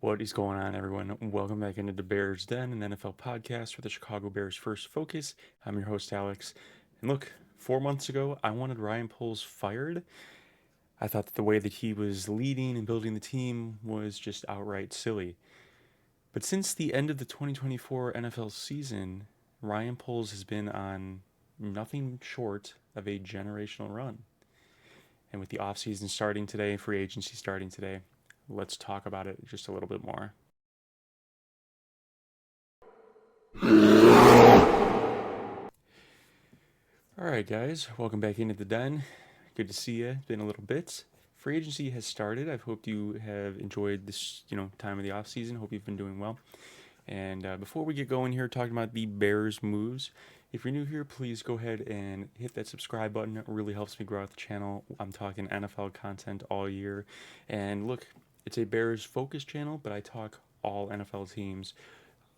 What is going on, everyone? Welcome back into DaBearsDen, an NFL podcast for the Chicago Bears' first focus. I'm your host, Alex. And look, 4 months ago, I wanted Ryan Poles fired. I thought that the way that he was leading and building the team was just outright silly. But since the end of the 2024 NFL season, Ryan Poles has been on nothing short of a generational run. And with the offseason starting today, free agency starting today, let's talk about it just a little bit more. All right, guys, welcome back into the den. Good to see you. It's been a little bit. Free agency has started. I hope you have enjoyed this, time of the off season. Hope you've been doing well. And before we get going here, talking about the Bears moves, if you're new here, please go ahead and hit that subscribe button. It really helps me grow out the channel. I'm talking NFL content all year. And look, it's a Bears focused channel, but I talk all NFL teams.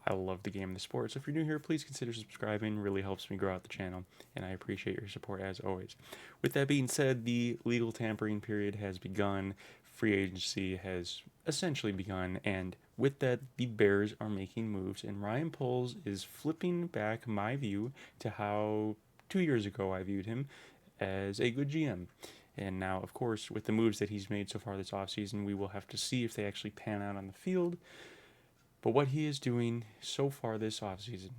I love the game and the sport. So if you're new here, please consider subscribing. It really helps me grow out the channel, and I appreciate your support as always. With that being said, the legal tampering period has begun. Free agency has essentially begun, and with that, the Bears are making moves, and Ryan Poles is flipping back my view to how 2 years ago I viewed him as a good GM. And now, of course, with the moves that he's made so far this offseason, we will have to see if they actually pan out on the field. But what he is doing so far this offseason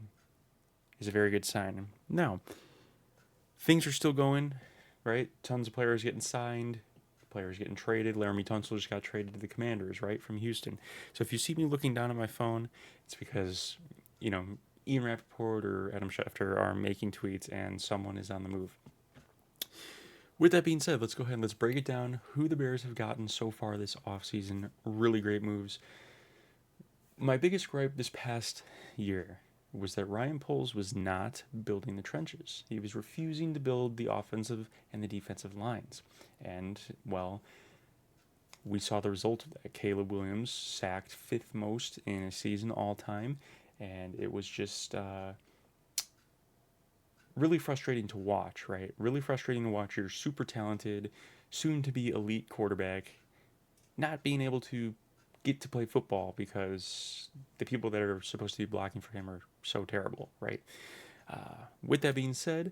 is a very good sign. Now, things are still going, right? Tons of players getting signed, players getting traded. Laramie Tunsil just got traded to the Commanders, right, from Houston. So if you see me looking down at my phone, it's because, Ian Rappaport or Adam Schefter are making tweets and someone is on the move. With that being said, let's go ahead and let's break it down who the Bears have gotten so far this offseason. Really great moves. My biggest gripe this past year was that Ryan Poles was not building the trenches. He was refusing to build the offensive and the defensive lines. And, well, we saw the result of that. Caleb Williams sacked fifth most in a season all time, and it was just really frustrating to watch, right? Really frustrating to watch your super talented, soon to be elite quarterback not being able to get to play football because the people that are supposed to be blocking for him are so terrible, right? With that being said,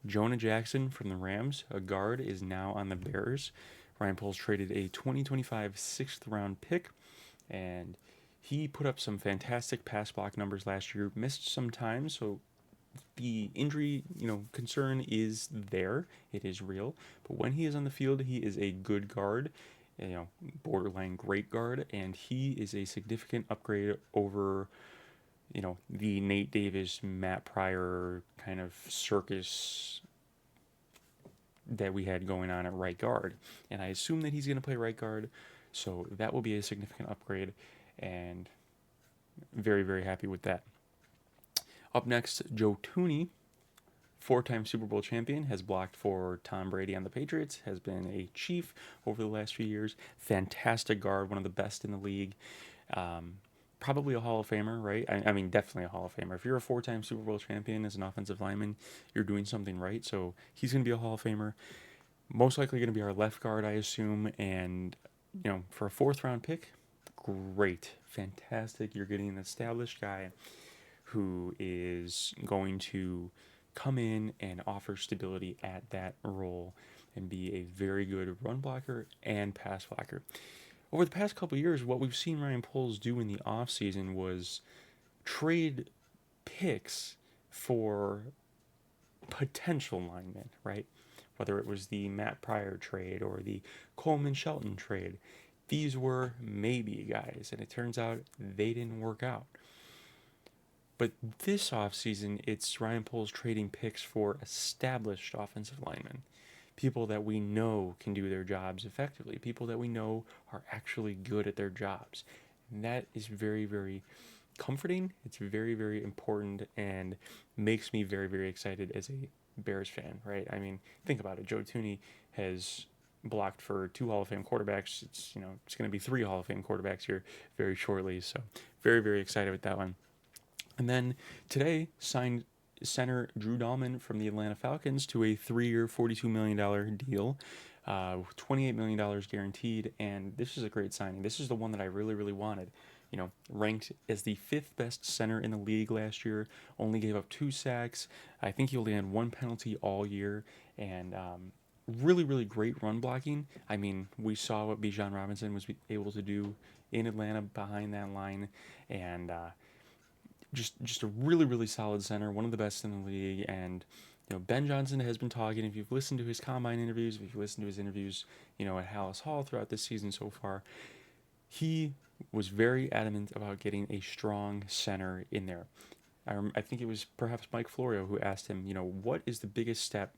Jonah Jackson from the Rams, a guard, is now on the Bears. Ryan Poles traded a 2025 sixth round pick, and he put up some fantastic pass block numbers last year. Missed some time, so the injury, concern is there. It is real. But when he is on the field, he is a good guard, borderline great guard, and he is a significant upgrade over, the Nate Davis, Matt Pryor kind of circus that we had going on at right guard. And I assume that he's going to play right guard, so that will be a significant upgrade, and very, very happy with that. Up next, Joe Tooney, four-time Super Bowl champion, has blocked for Tom Brady on the Patriots, has been a Chief over the last few years. Fantastic guard, one of the best in the league. Probably a Hall of Famer, right? I mean, definitely a Hall of Famer. If you're a four-time Super Bowl champion as an offensive lineman, you're doing something right. So he's going to be a Hall of Famer. Most likely going to be our left guard, I assume. And, for a fourth-round pick, great. Fantastic. You're getting an established guy who is going to come in and offer stability at that role and be a very good run blocker and pass blocker. Over the past couple of years, what we've seen Ryan Poles do in the offseason was trade picks for potential linemen, right? Whether it was the Matt Pryor trade or the Coleman Shelton trade. These were maybe guys, and it turns out they didn't work out. But this offseason, it's Ryan Poles trading picks for established offensive linemen. People that we know can do their jobs effectively. People that we know are actually good at their jobs. And that is very, very comforting. It's very, very important and makes me very, very excited as a Bears fan, right? I mean, think about it. Joe Tooney has blocked for two Hall of Fame quarterbacks. It's going to be three Hall of Fame quarterbacks here very shortly. So very, very excited with that one. And then today signed center Drew Dahlman from the Atlanta Falcons to a 3-year, $42 million deal. $28 million guaranteed, and this is a great signing. This is the one that I really, really wanted. Ranked as the fifth best center in the league last year, only gave up 2 sacks. I think he only had 1 penalty all year, and really, really great run blocking. I mean, we saw what Bijan Robinson was able to do in Atlanta behind that line, and just a really, really solid center, one of the best in the league. And Ben Johnson has been talking. If you've listened to his combine interviews, if you've listened to his interviews, at Hallis Hall throughout this season so far, he was very adamant about getting a strong center in there. I think it was perhaps Mike Florio who asked him, what is the biggest step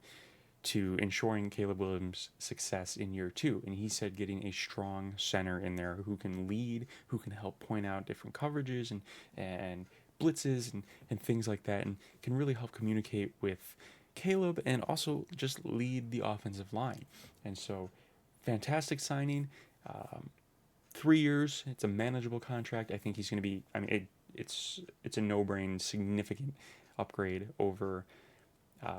to ensuring Caleb Williams' success in year 2? And he said getting a strong center in there who can lead, who can help point out different coverages and blitzes and things like that, and can really help communicate with Caleb and also just lead the offensive line. And so, fantastic signing. 3 years. It's a manageable contract. I think he's going to be. I mean, it's a no-brain, significant upgrade over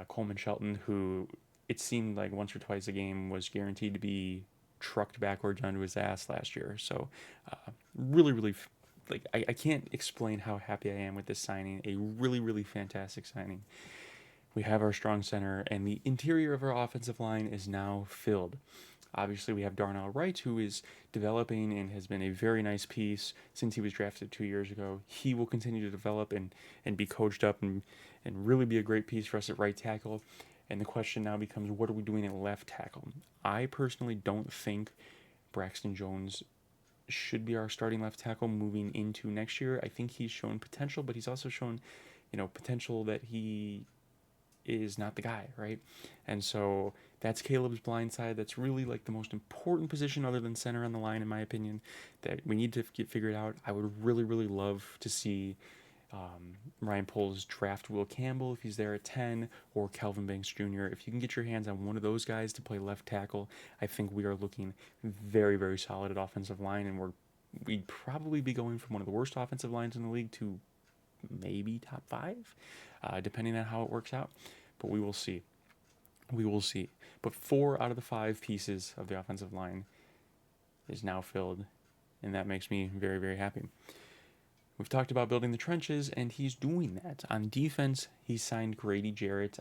Coleman Shelton, who it seemed like once or twice a game was guaranteed to be trucked backwards onto his ass last year. So, really, really, I can't explain how happy I am with this signing. A really, really fantastic signing. We have our strong center, and the interior of our offensive line is now filled. Obviously, we have Darnell Wright, who is developing and has been a very nice piece since he was drafted 2 years ago. He will continue to develop and be coached up and really be a great piece for us at right tackle. And the question now becomes, what are we doing at left tackle? I personally don't think Braxton Jones should be our starting left tackle moving into next year. I think he's shown potential, but he's also shown, potential that he is not the guy, right? And so that's Caleb's blind side. That's really like the most important position other than center on the line, in my opinion, that we need to get figured out. I would really, really love to see Ryan Poles draft Will Campbell if he's there at 10, or Kelvin Banks Jr. If you can get your hands on one of those guys to play left tackle, I think we are looking very, very solid at offensive line, and we'd probably be going from one of the worst offensive lines in the league to maybe top 5, depending on how it works out. But we will see. We will see. But 4 out of the 5 pieces of the offensive line is now filled, and that makes me very, very happy. We've talked about building the trenches, and he's doing that. On defense, he signed Grady Jarrett,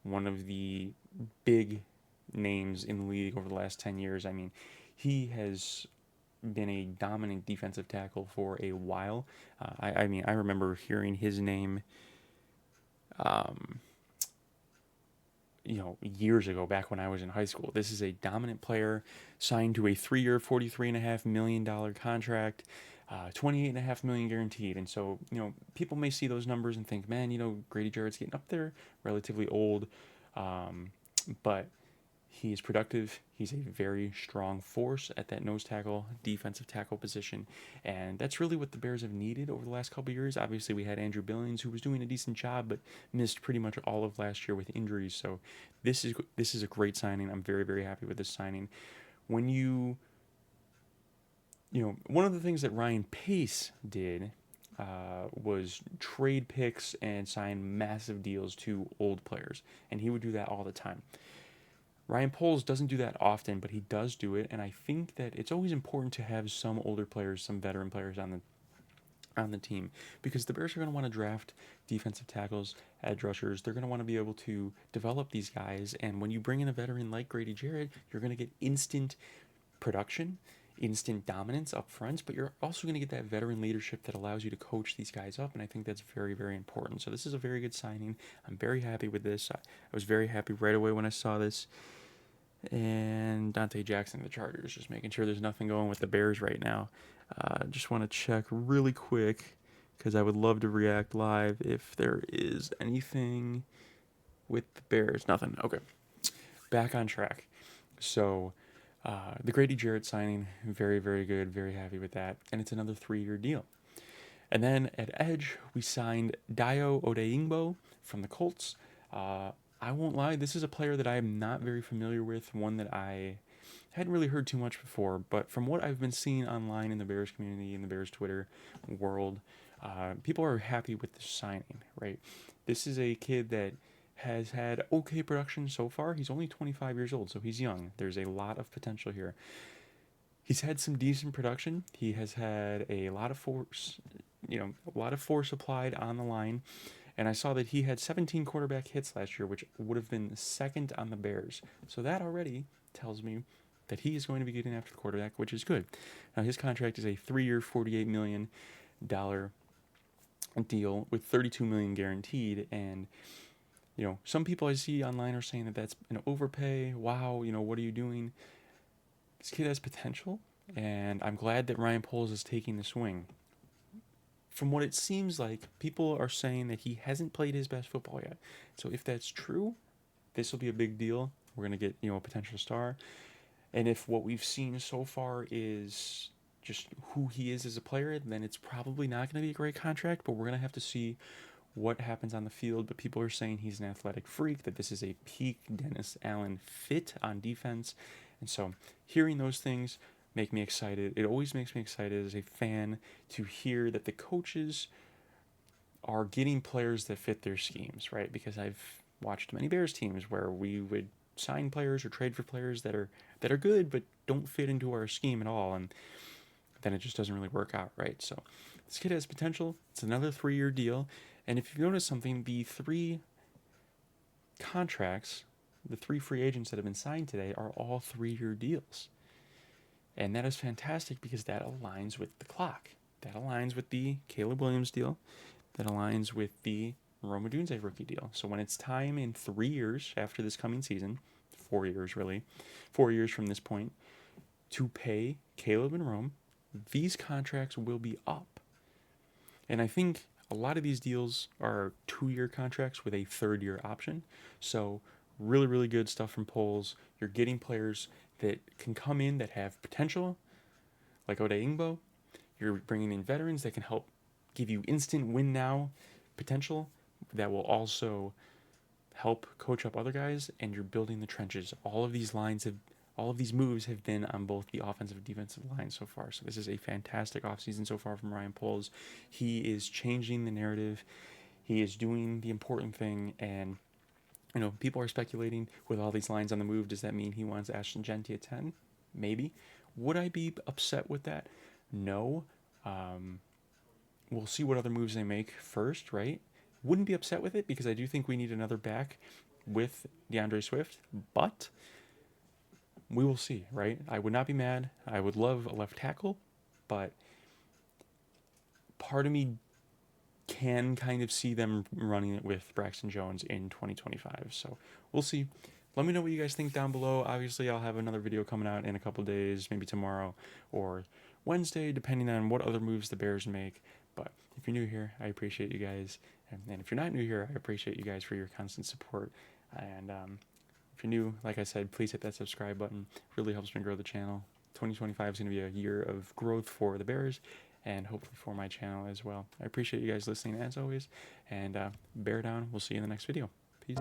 one of the big names in the league over the last 10 years. I mean, he has been a dominant defensive tackle for a while. I remember hearing his name, years ago, back when I was in high school. This is a dominant player, signed to a 3-year, $43.5 million contract, $28.5 million guaranteed. And so, people may see those numbers and think, man, Grady Jarrett's getting up there, relatively old, but he is productive. He's a very strong force at that nose tackle, defensive tackle position. And that's really what the Bears have needed over the last couple of years. Obviously, we had Andrew Billings, who was doing a decent job, but missed pretty much all of last year with injuries. So this is a great signing. I'm very, very happy with this signing. When one of the things that Ryan Pace did was trade picks and sign massive deals to old players. And he would do that all the time. Ryan Poles doesn't do that often, but he does do it, and I think that it's always important to have some older players, some veteran players on the team, because the Bears are going to want to draft defensive tackles, edge rushers. They're going to want to be able to develop these guys, and when you bring in a veteran like Grady Jarrett, you're going to get instant production, instant dominance up front, but you're also going to get that veteran leadership that allows you to coach these guys up, and I think that's very, very important. So this is a very good signing. I'm very happy with this. I was very happy right away when I saw this. And Dante Jackson of the Chargers, just making sure there's nothing going with the Bears right now. Just want to check really quick, because I would love to react live if there is anything with the Bears. Nothing. Okay. Back on track. So, the Grady Jarrett signing, very, very good. Very happy with that. And it's another 3-year deal. And then at edge, we signed Dayo Odeyingbo from the Colts. I won't lie, this is a player that I am not very familiar with, one that I hadn't really heard too much before, but from what I've been seeing online in the Bears community, in the Bears Twitter world, people are happy with this signing, right? This is a kid that has had okay production so far. He's only 25 years old, so he's young. There's a lot of potential here. He's had some decent production. He has had a lot of force, a lot of force applied on the line. And I saw that he had 17 quarterback hits last year, which would have been second on the Bears. So that already tells me that he is going to be getting after the quarterback, which is good. Now, his contract is a 3-year, $48 million deal with $32 million guaranteed. And, some people I see online are saying that that's an overpay. Wow, what are you doing? This kid has potential, and I'm glad that Ryan Poles is taking the swing. From what it seems like, people are saying that he hasn't played his best football yet. So if that's true, this will be a big deal. We're going to get, a potential star. And if what we've seen so far is just who he is as a player, then it's probably not going to be a great contract, but we're going to have to see what happens on the field. But people are saying he's an athletic freak, that this is a peak Dennis Allen fit on defense. And so hearing those things make me excited. It always makes me excited as a fan to hear that the coaches are getting players that fit their schemes, right? Because I've watched many Bears teams where we would sign players or trade for players that are good but don't fit into our scheme at all, and then it just doesn't really work out, right? So this kid has potential. It's another 3-year deal, and if you've noticed something, the 3 contracts, the 3 free agents that have been signed today are all 3-year deals. And that is fantastic because that aligns with the clock. That aligns with the Caleb Williams deal. That aligns with the Rome Odunze rookie deal. So when it's time in 3 years after this coming season, 4 years really, 4 years from this point, to pay Caleb and Rome, these contracts will be up. And I think a lot of these deals are 2-year contracts with a 3rd-year option. So really, really good stuff from Poles. You're getting players that can come in that have potential, like Ode Ingbo. You're bringing in veterans that can help give you instant win now potential that will also help coach up other guys, and you're building the trenches. All of these moves have been on both the offensive and defensive line so far. So this is a fantastic offseason so far from Ryan Poles. He is changing the narrative. He is doing the important thing, and people are speculating with all these lines on the move. Does that mean he wants Ashton Jeanty at 10? Maybe. Would I be upset with that? No. We'll see what other moves they make first, right? Wouldn't be upset with it because I do think we need another back with DeAndre Swift, but we will see, right? I would not be mad. I would love a left tackle, but part of me can kind of see them running it with Braxton Jones in 2025. So we'll see. Let me know what you guys think down below. Obviously, I'll have another video coming out in a couple days, maybe tomorrow or Wednesday, depending on what other moves the Bears make. But if you're new here, I appreciate you guys. And if you're not new here, I appreciate you guys for your constant support. And if you're new, like I said, please hit that subscribe button. It really helps me grow the channel. 2025 is going to be a year of growth for the Bears, and hopefully for my channel as well. I appreciate you guys listening as always, and bear down. We'll see you in the next video. Peace.